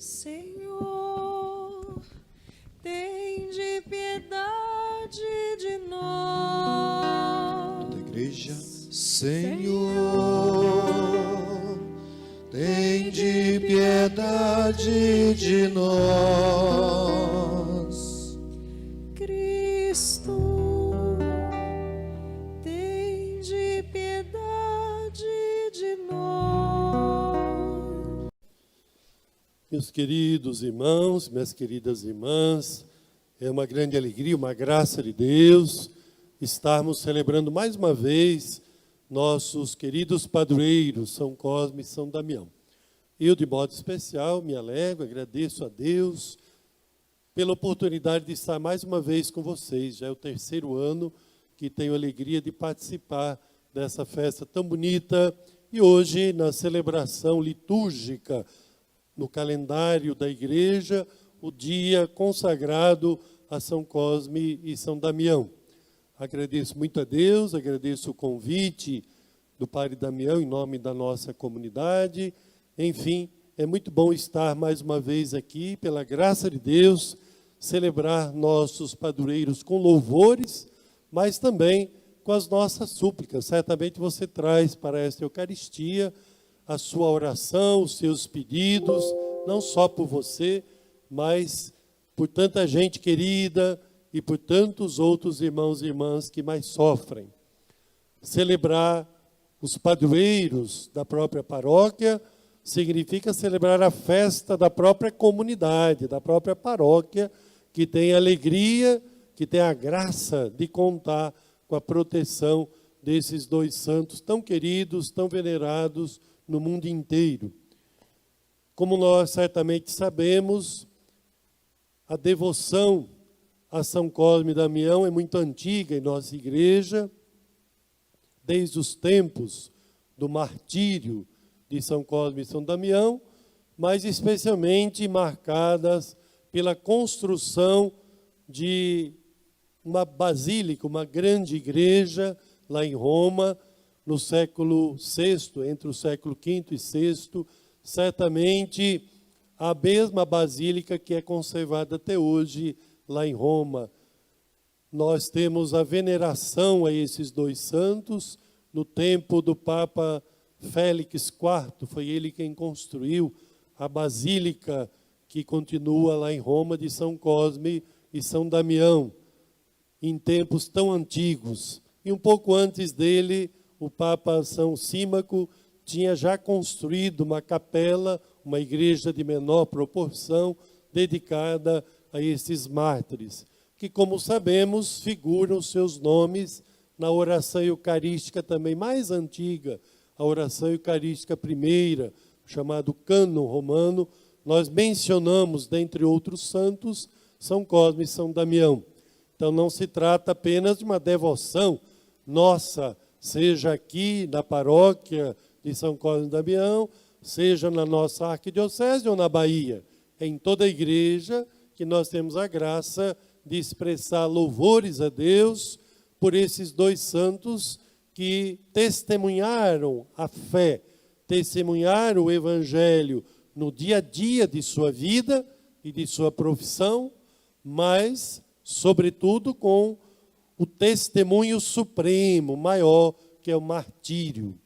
Senhor, tende piedade de nós. Toda a igreja, Senhor, tende piedade de nós. Cristo, tende piedade de nós. Meus queridos irmãos, minhas queridas irmãs, é uma grande alegria, uma graça de Deus estarmos celebrando mais uma vez nossos queridos padroeiros, São Cosme e São Damião. Eu, de modo especial, me alegro, agradeço a Deus pela oportunidade de estar mais uma vez com vocês. Já é o terceiro ano que tenho a alegria de participar dessa festa tão bonita. E hoje, na celebração litúrgica, no calendário da igreja, o dia consagrado a São Cosme e São Damião. Agradeço muito a Deus, agradeço o convite do Padre Damião em nome da nossa comunidade. Enfim, é muito bom estar mais uma vez aqui, pela graça de Deus, celebrar nossos padroeiros com louvores, mas também com as nossas súplicas. Certamente você traz para esta Eucaristia a sua oração, os seus pedidos, não só por você, mas por tanta gente querida e por tantos outros irmãos e irmãs que mais sofrem. Celebrar os padroeiros da própria paróquia significa celebrar a festa da própria comunidade, da própria paróquia, que tem a alegria, que tem a graça de contar com a proteção desses dois santos tão queridos, tão venerados no mundo inteiro. Como nós certamente sabemos, a devoção a São Cosme e Damião é muito antiga em nossa igreja, desde os tempos do martírio de São Cosme e São Damião, mas especialmente marcadas pela construção de uma basílica, uma grande igreja lá em Roma, no século VI, entre o século V e VI, certamente a mesma basílica que é conservada até hoje lá em Roma. Nós temos a veneração a esses dois santos no tempo do Papa Félix IV, foi ele quem construiu a basílica que continua lá em Roma de São Cosme e São Damião, em tempos tão antigos. E um pouco antes dele, o Papa São Símaco tinha já construído uma capela, uma igreja de menor proporção, dedicada a esses mártires, que, como sabemos, figuram seus nomes na oração eucarística também mais antiga, a oração eucarística primeira, chamado Cânon Romano. Nós mencionamos, dentre outros santos, São Cosme e São Damião. Então, não se trata apenas de uma devoção nossa, seja aqui na paróquia de São Cosme e Damião, seja na nossa arquidiocese ou na Bahia. É em toda a igreja que nós temos a graça de expressar louvores a Deus por esses dois santos que testemunharam a fé, testemunharam o Evangelho no dia a dia de sua vida e de sua profissão, mas, sobretudo, com o testemunho supremo, maior, que é o martírio.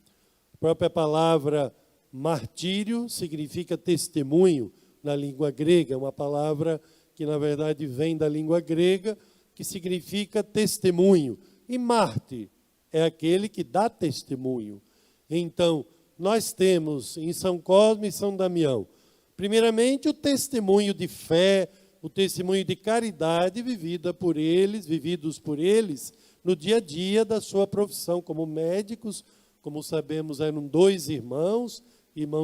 A própria palavra martírio significa testemunho na língua grega, é uma palavra que, na verdade, vem da língua grega, que significa testemunho. E mártir é aquele que dá testemunho. Então, nós temos em São Cosme e São Damião, primeiramente, o testemunho de fé, o testemunho de caridade vividos por eles, no dia a dia da sua profissão como médicos. Como sabemos, eram dois irmãos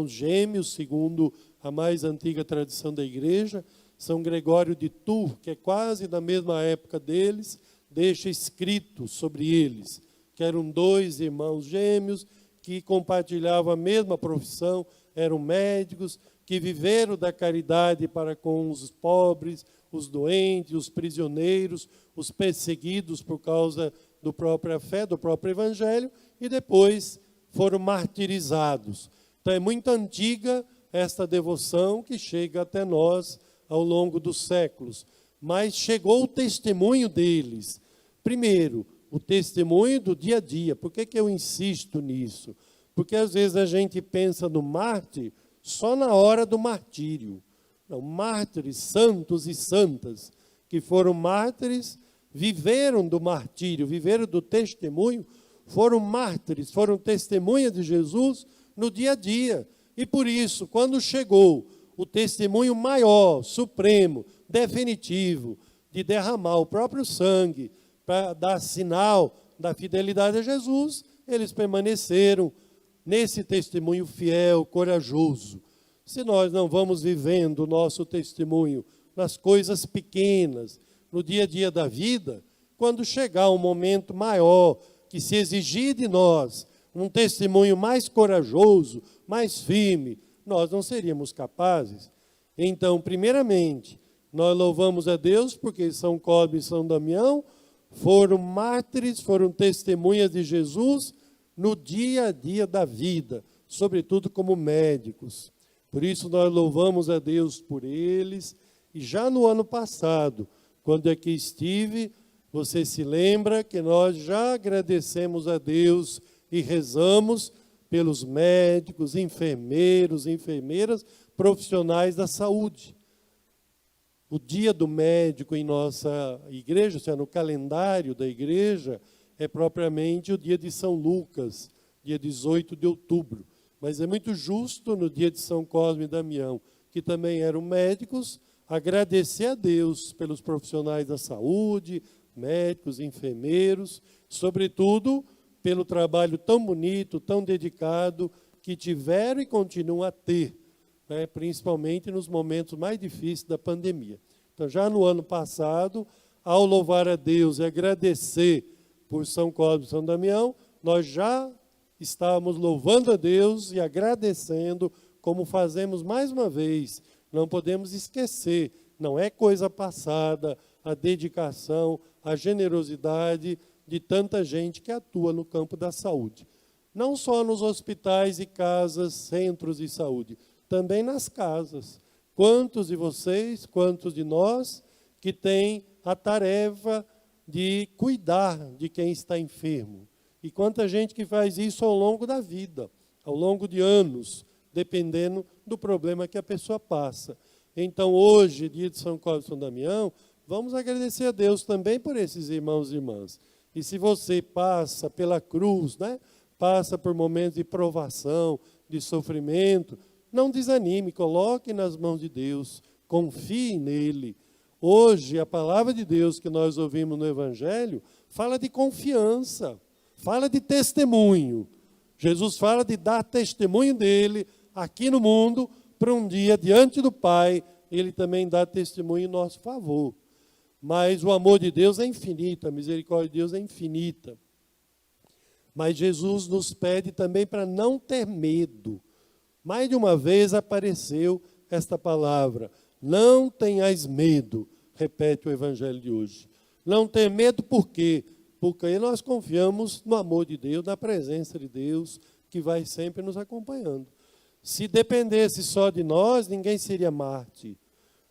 gêmeos, segundo a mais antiga tradição da igreja. São Gregório de Tours, que é quase da mesma época deles, deixa escrito sobre eles, que eram dois irmãos gêmeos, que compartilhavam a mesma profissão, eram médicos, que viveram da caridade para com os pobres, os doentes, os prisioneiros, os perseguidos por causa da própria fé, do próprio Evangelho, e depois foram martirizados. Então é muito antiga esta devoção que chega até nós ao longo dos séculos. Mas chegou o testemunho deles. Primeiro, o testemunho do dia a dia. Por que eu insisto nisso? Porque às vezes a gente pensa no mártir só na hora do martírio. Não, mártires, santos e santas, que foram mártires, viveram do martírio, viveram do testemunho, foram mártires, foram testemunhas de Jesus no dia a dia. E por isso, quando chegou o testemunho maior, supremo, definitivo, de derramar o próprio sangue para dar sinal da fidelidade a Jesus, eles permaneceram nesse testemunho fiel, corajoso. Se nós não vamos vivendo o nosso testemunho nas coisas pequenas, no dia a dia da vida, quando chegar um momento maior, que se exigir de nós um testemunho mais corajoso, mais firme, nós não seríamos capazes. Então, primeiramente, nós louvamos a Deus porque São Cosme e São Damião foram mártires, foram testemunhas de Jesus no dia a dia da vida, sobretudo como médicos. Por isso nós louvamos a Deus por eles. E já no ano passado, quando aqui estive, você se lembra que nós já agradecemos a Deus e rezamos pelos médicos, enfermeiros, enfermeiras, profissionais da saúde. O dia do médico em nossa igreja, ou seja, no calendário da igreja, é propriamente o dia de São Lucas, dia 18 de outubro. Mas é muito justo no dia de São Cosme e Damião, que também eram médicos, agradecer a Deus pelos profissionais da saúde, médicos, enfermeiros, sobretudo pelo trabalho tão bonito, tão dedicado, que tiveram e continuam a ter, né, principalmente nos momentos mais difíceis da pandemia. Então, já no ano passado, ao louvar a Deus e agradecer por São Cosme e São Damião, nós já estávamos louvando a Deus e agradecendo, como fazemos mais uma vez. Não podemos esquecer, não é coisa passada, a dedicação, a generosidade de tanta gente que atua no campo da saúde. Não só nos hospitais e casas, centros de saúde, também nas casas. Quantos de vocês, quantos de nós que têm a tarefa de cuidar de quem está enfermo? E quanta gente que faz isso ao longo da vida, ao longo de anos, dependendo do problema que a pessoa passa. Então, hoje, dia de São Cosme e São Damião, vamos agradecer a Deus também por esses irmãos e irmãs. E se você passa pela cruz, né, passa por momentos de provação, de sofrimento, não desanime, coloque nas mãos de Deus, confie nele. Hoje, a palavra de Deus que nós ouvimos no Evangelho fala de confiança, fala de testemunho. Jesus fala de dar testemunho dele aqui no mundo, para um dia, diante do Pai, ele também dá testemunho em nosso favor. Mas o amor de Deus é infinito, a misericórdia de Deus é infinita. Mas Jesus nos pede também para não ter medo. Mais de uma vez apareceu esta palavra, não tenhais medo, repete o Evangelho de hoje. Não ter medo por quê? Porque nós confiamos no amor de Deus, na presença de Deus, que vai sempre nos acompanhando. Se dependesse só de nós, ninguém seria mártir.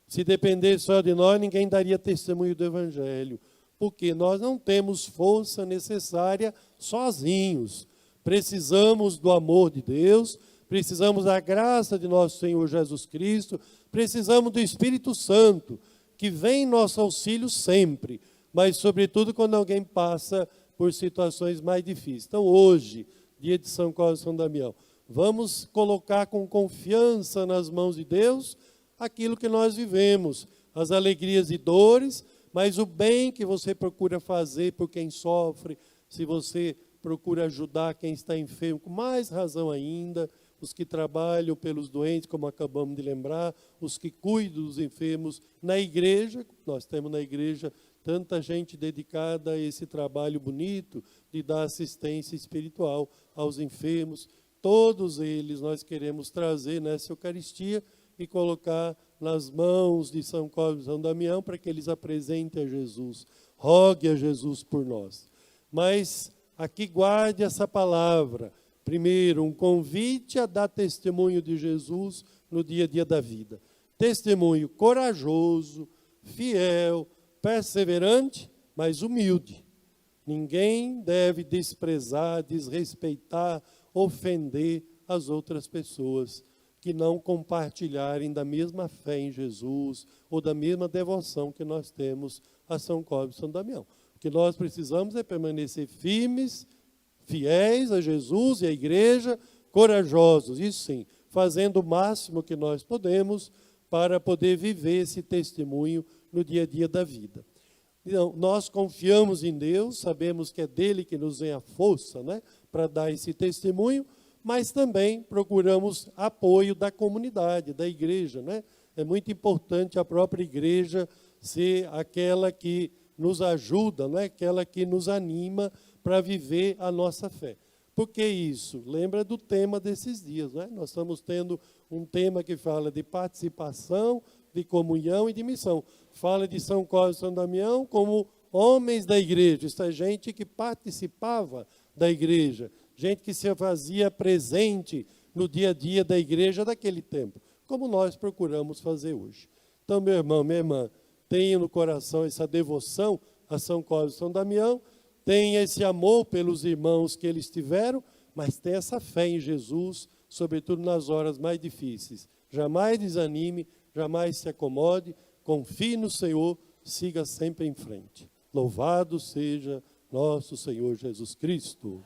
Se dependesse só de nós, ninguém daria testemunho do Evangelho. Porque nós não temos força necessária sozinhos. Precisamos do amor de Deus, precisamos da graça de nosso Senhor Jesus Cristo, precisamos do Espírito Santo, que vem em nosso auxílio sempre, mas sobretudo quando alguém passa por situações mais difíceis. Então hoje, dia de São Cosme e São Damião, vamos colocar com confiança nas mãos de Deus aquilo que nós vivemos, as alegrias e dores, mas o bem que você procura fazer por quem sofre, se você procura ajudar quem está enfermo, com mais razão ainda, os que trabalham pelos doentes, como acabamos de lembrar, os que cuidam dos enfermos na igreja, nós temos na igreja tanta gente dedicada a esse trabalho bonito de dar assistência espiritual aos enfermos. Todos eles nós queremos trazer nessa Eucaristia e colocar nas mãos de São Cosme e São Damião para que eles apresentem a Jesus, rogue a Jesus por nós. Mas aqui guarde essa palavra, Primeiro, um convite a dar testemunho de Jesus no dia a dia da vida. Testemunho corajoso, fiel, perseverante, mas humilde. Ninguém deve desprezar, desrespeitar, ofender as outras pessoas que não compartilharem da mesma fé em Jesus ou da mesma devoção que nós temos a São Cosme e São Damião. O que nós precisamos é permanecer firmes, fiéis a Jesus e à igreja, corajosos, isso sim, fazendo o máximo que nós podemos para poder viver esse testemunho no dia a dia da vida. Então, nós confiamos em Deus, sabemos que é dele que nos vem a força, né, para dar esse testemunho, mas também procuramos apoio da comunidade, da igreja, né? É muito importante a própria igreja ser aquela que nos ajuda, né? Aquela que nos anima para viver a nossa fé. Por que isso? Lembra do tema desses dias, né? Nós estamos tendo um tema que fala de participação, de comunhão e de missão. Fala de São Cosme e São Damião como homens da igreja. Isso é gente que participava da igreja, gente que se fazia presente no dia a dia da igreja daquele tempo, como nós procuramos fazer hoje. Então, meu irmão, minha irmã, tenha no coração essa devoção a São Cosme e São Damião, tenha esse amor pelos irmãos que eles tiveram, mas tenha essa fé em Jesus, sobretudo nas horas mais difíceis. Jamais desanime, jamais se acomode, confie no Senhor, siga sempre em frente. Louvado seja nosso Senhor Jesus Cristo.